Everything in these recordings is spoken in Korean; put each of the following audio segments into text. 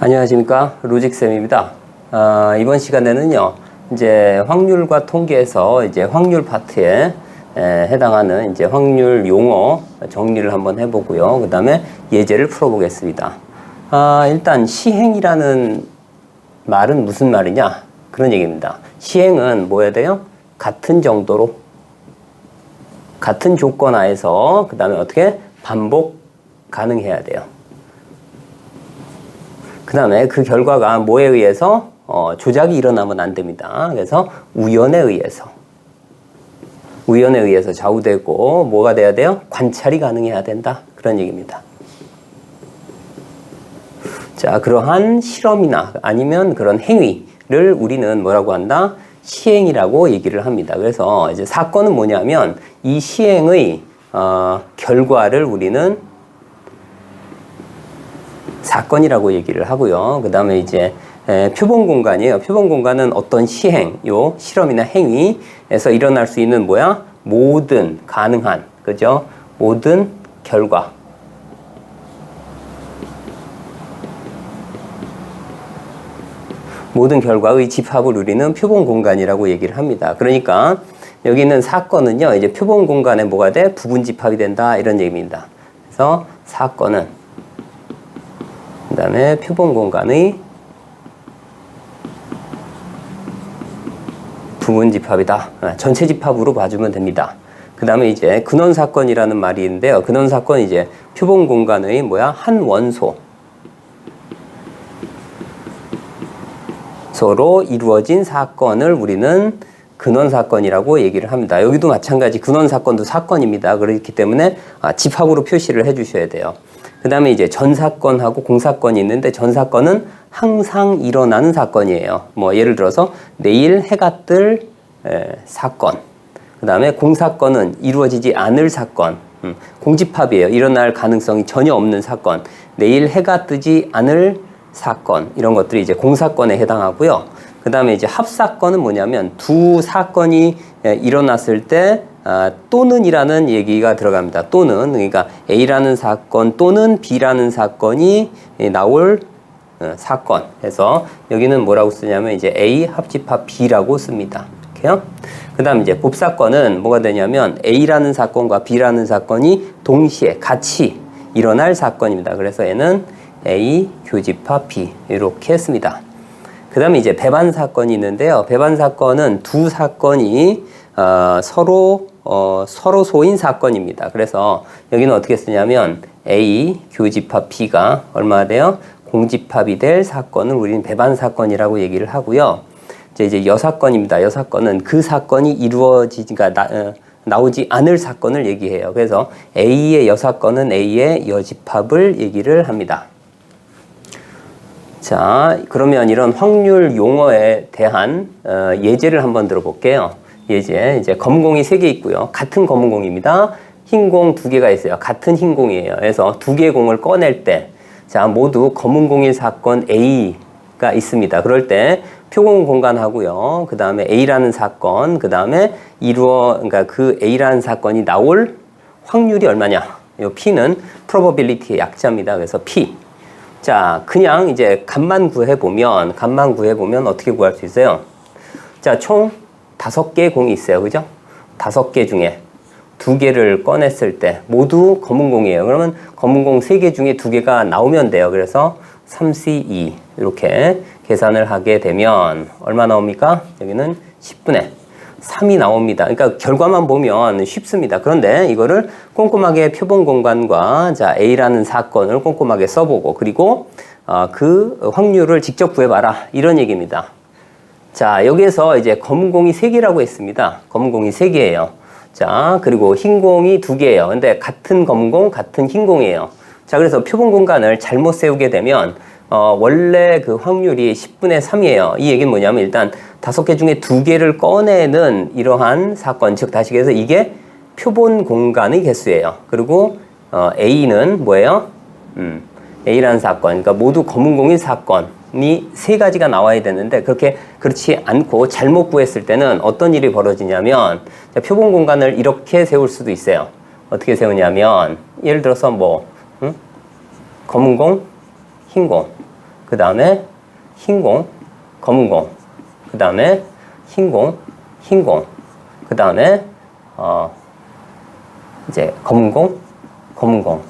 안녕하십니까, 로직쌤입니다. 이번 시간에는요, 이제 확률과 통계에서 이제 확률 파트에 해당하는 이제 확률 용어 정리를 한번 해보고요. 그 다음에 예제를 풀어보겠습니다. 일단 시행이라는 말은 무슨 말이냐? 그런 얘기입니다. 시행은 뭐 해야 돼요? 같은 정도로, 같은 조건 하에서 그 다음에 어떻게 반복 가능해야 돼요. 그 다음에 그 결과가 뭐에 의해서 조작이 일어나면 안 됩니다. 그래서 우연에 의해서 좌우되고 뭐가 돼야 돼요? 관찰이 가능해야 된다. 그런 얘기입니다. 자, 그러한 실험이나 아니면 그런 행위를 우리는 뭐라고 한다? 시행이라고 얘기를 합니다. 그래서 이제 사건은 뭐냐면 이 시행의 결과를 우리는 사건이라고 얘기를 하고요. 그 다음에 이제 표본 공간이에요. 표본 공간은 어떤 시행, 실험이나 행위에서 일어날 수 있는 모든 가능한, 그죠? 모든 결과. 모든 결과의 집합을 우리는 표본 공간이라고 얘기를 합니다. 그러니까 여기 있는 사건은요, 이제 표본 공간에 뭐가 돼? 부분 집합이 된다. 이런 얘기입니다. 그래서 사건은 그 다음에 표본 공간의 부분 집합이다. 전체 집합으로 봐주면 됩니다. 그 다음에 이제 근원 사건이라는 말이 있는데요. 근원 사건은 이제 표본 공간의 한 원소 서로 이루어진 사건을 우리는 근원 사건이라고 얘기를 합니다. 여기도 마찬가지 근원 사건도 사건입니다. 그렇기 때문에 집합으로 표시를 해 주셔야 돼요. 그 다음에 이제 전사건하고 공사건이 있는데 전사건은 항상 일어나는 사건이에요. 예를 들어서 내일 해가 뜰 사건. 그 다음에 공사건은 이루어지지 않을 사건. 공집합이에요. 일어날 가능성이 전혀 없는 사건. 내일 해가 뜨지 않을 사건. 이런 것들이 이제 공사건에 해당하고요. 그 다음에 이제 합사건은 뭐냐면 두 사건이 일어났을 때 또는 이라는 얘기가 들어갑니다. 또는, 그러니까 A라는 사건 또는 B라는 사건이 나올 사건 해서 여기는 뭐라고 쓰냐면 이제 A 합집합 B라고 씁니다. 이렇게요. 그 다음 이제 곱사건은 뭐가 되냐면 A라는 사건과 B라는 사건이 동시에 같이 일어날 사건입니다. 그래서 얘는 A 교집합 B 이렇게 했습니다. 그 다음에 이제 배반 사건이 있는데요. 배반 사건은 두 사건이 서로 소인 사건입니다. 그래서 여기는 어떻게 쓰냐면 A 교집합 B가 얼마나 돼요? 공집합이 될 사건을 우리는 배반 사건이라고 얘기를 하고요. 이제 여사건입니다. 여사건은 그 사건이 나오지 않을 사건을 얘기해요. 그래서 A의 여사건은 A의 여집합을 얘기를 합니다. 자, 그러면 이런 확률 용어에 대한 예제를 한번 들어볼게요. 예제, 이제 검은공이 3개 있고요. 같은 검은공입니다. 흰 공 2개가 있어요. 같은 흰 공이에요. 그래서 2개의 공을 꺼낼 때, 자, 모두 검은공일 사건 A가 있습니다. 그럴 때 표본 공간하고요. 그 다음에 A라는 사건, 그 다음에 그러니까 그 A라는 사건이 나올 확률이 얼마냐? 이 P는 probability의 약자입니다. 그래서 P. 자, 그냥 이제 값만 구해보면 어떻게 구할 수 있어요? 자, 총 5개의 공이 있어요. 그죠? 5개 중에 2개를 꺼냈을 때 모두 검은 공이에요. 그러면 검은 공 3개 중에 2개가 나오면 돼요. 그래서 3C2 이렇게 계산을 하게 되면 얼마 나옵니까? 여기는 10분의 3이 나옵니다. 그러니까 결과만 보면 쉽습니다. 그런데 이거를 꼼꼼하게 표본 공간과 자, A라는 사건을 꼼꼼하게 써보고 그리고 그 확률을 직접 구해봐라. 이런 얘기입니다. 자, 여기에서 이제 검은 공이 3개라고 했습니다. 검은 공이 3개예요. 자, 그리고 흰 공이 2개예요. 근데 같은 검은 공, 같은 흰 공이에요. 자, 그래서 표본 공간을 잘못 세우게 되면 원래 그 확률이 10분의 3이에요. 이 얘기는 뭐냐면 일단 5개 중에 2개를 꺼내는 이러한 사건, 즉 다시 얘기해서 이게 표본 공간의 개수예요. 그리고 A는 뭐예요? A라는 사건, 그러니까 모두 검은 공인 사건이 3가지가 나와야 되는데 그렇지 않고 잘못 구했을 때는 어떤 일이 벌어지냐면 표본 공간을 이렇게 세울 수도 있어요. 어떻게 세우냐면 예를 들어서 검은 공, 흰 공. 그 다음에 흰 공, 검은 공, 그 다음에 흰 공, 흰 공, 그 다음에 이제 검은 공, 검은 공.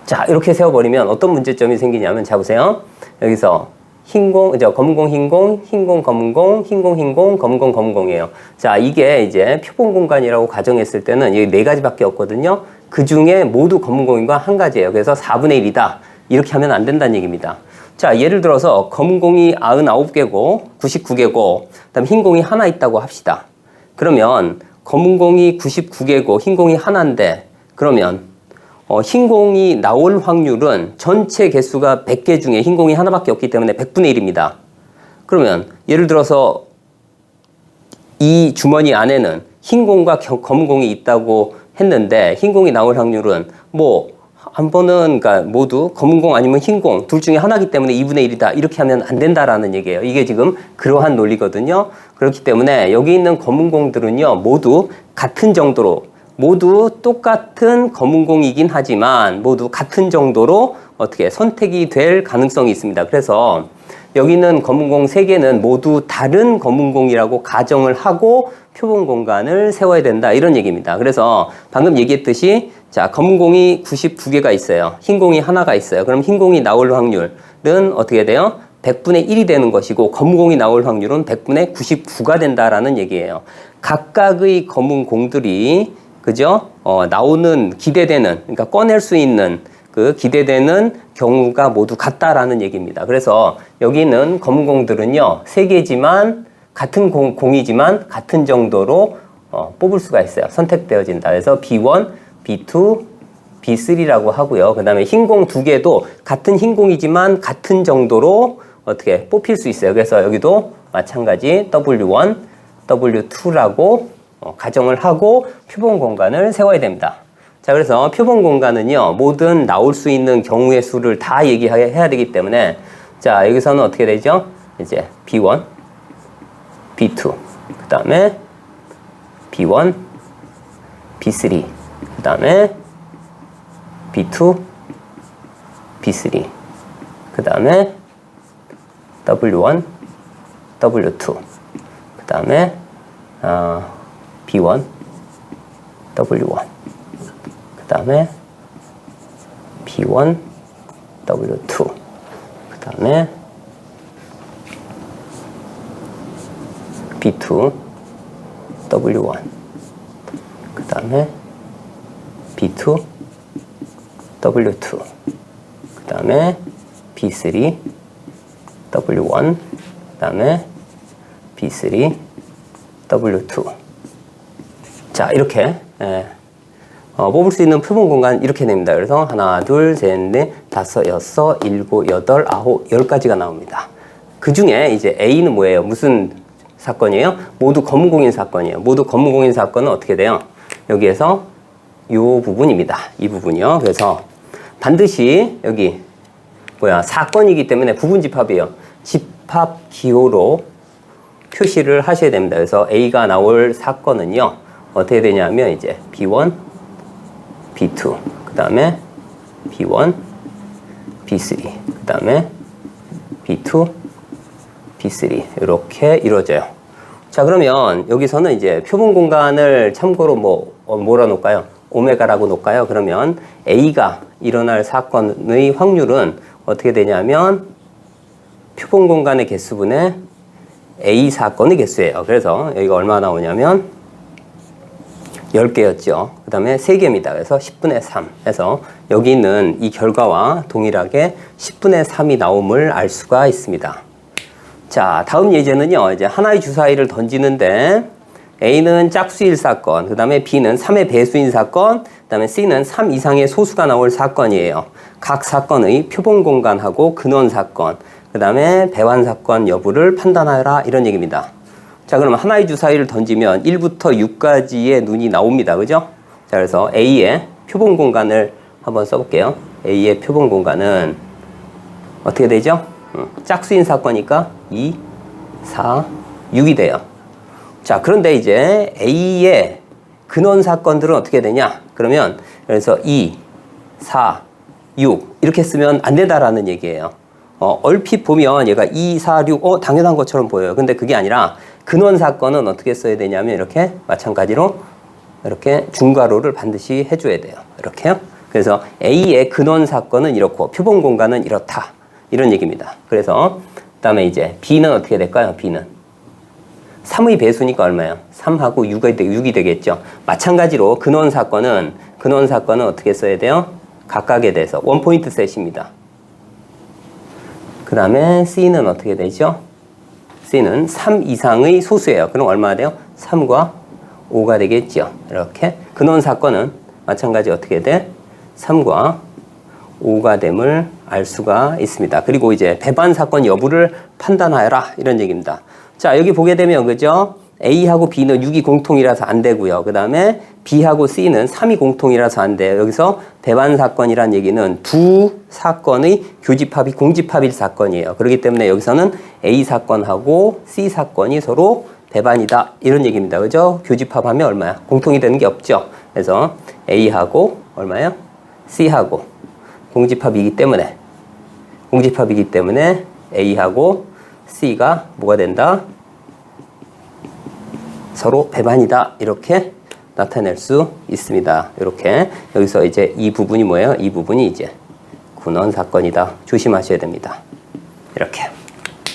자, 이렇게 세워버리면 어떤 문제점이 생기냐면, 자, 보세요. 여기서 흰 공, 이제 검은 공, 흰 공, 흰 공, 검은 공, 흰 공, 흰 공, 검은 공, 검은 공이에요. 자, 이게 이제 표본 공간이라고 가정했을 때는 여기 4가지밖에 없거든요. 그 중에 모두 검은 공인 건 1가지예요. 그래서 4분의 1이다. 이렇게 하면 안 된다는 얘기입니다. 자, 예를 들어서 검은 공이 99개고, 99개고, 그 다음에 흰 공이 하나 있다고 합시다. 그러면 검은 공이 99개고, 흰 공이 하나인데, 그러면 흰 공이 나올 확률은 전체 개수가 100개 중에 흰 공이 하나밖에 없기 때문에 100분의 1입니다. 그러면 예를 들어서 이 주머니 안에는 흰 공과 검은 공이 있다고 했는데 흰 공이 나올 확률은 뭐 한 번은 그러니까 모두 검은 공 아니면 흰 공 둘 중에 하나이기 때문에 2분의 1이다. 이렇게 하면 안 된다라는 얘기예요. 이게 지금 그러한 논리거든요. 그렇기 때문에 여기 있는 검은 공들은요. 모두 같은 정도로 모두 똑같은 검은 공이긴 하지만 모두 같은 정도로 어떻게 선택이 될 가능성이 있습니다. 그래서 여기 있는 검은 공 3개는 모두 다른 검은 공이라고 가정을 하고 표본 공간을 세워야 된다. 이런 얘기입니다. 그래서 방금 얘기했듯이 자, 검은 공이 99개가 있어요. 흰 공이 하나가 있어요. 그럼 흰 공이 나올 확률은 어떻게 돼요? 100분의 1이 되는 것이고 검은 공이 나올 확률은 100분의 99가 된다라는 얘기예요. 각각의 검은 공들이 그죠? 나오는 기대되는 그러니까 꺼낼 수 있는 그 기대되는 경우가 모두 같다라는 얘기입니다. 그래서 여기 있는 검은 공들은요 3개지만 같은 공이지만 같은 정도로 뽑을 수가 있어요. 선택되어진다. 그래서 B1, B2, B3라고 하고요. 그 다음에 흰 공 2개도 같은 흰 공이지만 같은 정도로 어떻게 뽑힐 수 있어요. 그래서 여기도 마찬가지 W1, W2라고 가정을 하고 표본 공간을 세워야 됩니다. 자, 그래서 표본 공간은요, 모든 나올 수 있는 경우의 수를 다 얘기해야 되기 때문에, 자, 여기서는 어떻게 되죠? 이제 B1, B2, 그 다음에 B1, B3, 그 다음에 B2, B3, 그 다음에 W1, W2, 그 다음에 B1, W1, 그 다음에 B1, W2, 그 다음에 B2, W1, 그 다음에 B2, W2, 그 다음에 B3, W1, 그 다음에 B3, W2. 자, 이렇게 뽑을 수 있는 표본 공간 이렇게 됩니다. 그래서 하나, 둘, 셋, 넷, 다섯, 여섯, 일곱, 여덟, 아홉, 10가지가 나옵니다. 그 중에 이제 A는 뭐예요? 무슨 사건이에요? 모두 검은 공인 사건이에요. 모두 검은 공인 사건은 어떻게 돼요? 여기에서 이 부분입니다. 이 부분이요. 그래서 반드시 여기 사건이기 때문에 부분 집합이에요. 집합 기호로 표시를 하셔야 됩니다. 그래서 A가 나올 사건은요. 어떻게 되냐면 이제 B1, B2, 그 다음에 B1, B3, 그 다음에 B2, B3 이렇게 이루어져요. 자, 그러면 여기서는 이제 표본 공간을 참고로 뭐라 놓을까요? 오메가라고 놓을까요? 그러면 A가 일어날 사건의 확률은 어떻게 되냐면 표본 공간의 개수분의 A 사건의 개수예요. 그래서 여기가 얼마 나오냐면 10개였죠. 그 다음에 3개입니다. 그래서 10분의 3 해서 여기 있는 이 결과와 동일하게 10분의 3이 나옴을 알 수가 있습니다. 자, 다음 예제는요. 이제 하나의 주사위를 던지는데 A는 짝수일 사건, 그 다음에 B는 3의 배수인 사건, 그 다음에 C는 3 이상의 소수가 나올 사건이에요. 각 사건의 표본 공간하고 근원 사건, 그 다음에 배환 사건 여부를 판단하여라 이런 얘기입니다. 자, 그럼 하나의 주사위를 던지면 1부터 6까지의 눈이 나옵니다. 그죠? 자, 그래서 A의 표본 공간을 한번 써볼게요. A의 표본 공간은 어떻게 되죠? 짝수인 사건이니까 2, 4, 6이 돼요. 자, 그런데 이제 A의 근원 사건들은 어떻게 되냐? 그러면 그래서 2, 4, 6 이렇게 쓰면 안 된다라는 얘기예요. 얼핏 보면 얘가 2, 4, 6, 당연한 것처럼 보여요. 근데 그게 아니라 근원 사건은 어떻게 써야 되냐면 이렇게 마찬가지로 이렇게 중괄호를 반드시 해줘야 돼요. 이렇게요. 그래서 A의 근원 사건은 이렇고 표본 공간은 이렇다. 이런 얘기입니다. 그래서 그다음에 이제 B는 어떻게 될까요? B는 3의 배수니까 얼마예요? 3하고 6이 되겠죠. 마찬가지로 근원 사건은 어떻게 써야 돼요? 각각에 대해서 원포인트 셋입니다. 그 다음에 C는 어떻게 되죠? C는 3 이상의 소수예요. 그럼 얼마나 돼요? 3과 5가 되겠죠. 이렇게 근원 사건은 마찬가지 어떻게 돼? 3과 5가 됨을 알 수가 있습니다. 그리고 이제 배반 사건 여부를 판단하여라 이런 얘기입니다. 자, 여기 보게 되면 그죠? A하고 B는 6이 공통이라서 안 되고요. 그 다음에 B하고 C는 3이 공통이라서 안 돼요. 여기서 배반 사건이란 얘기는 두 사건의 교집합이 공집합일 사건이에요. 그렇기 때문에 여기서는 A 사건하고 C 사건이 서로 배반이다 이런 얘기입니다. 그죠? 교집합하면 얼마야? 공통이 되는 게 없죠. 그래서 A하고 얼마예요? C하고 공집합이기 때문에 A하고 C가 뭐가 된다? 서로 배반이다. 이렇게 나타낼 수 있습니다. 이렇게 여기서 이제 이 부분이 뭐예요? 이 부분이 이제 근원 사건이다. 조심하셔야 됩니다. 이렇게.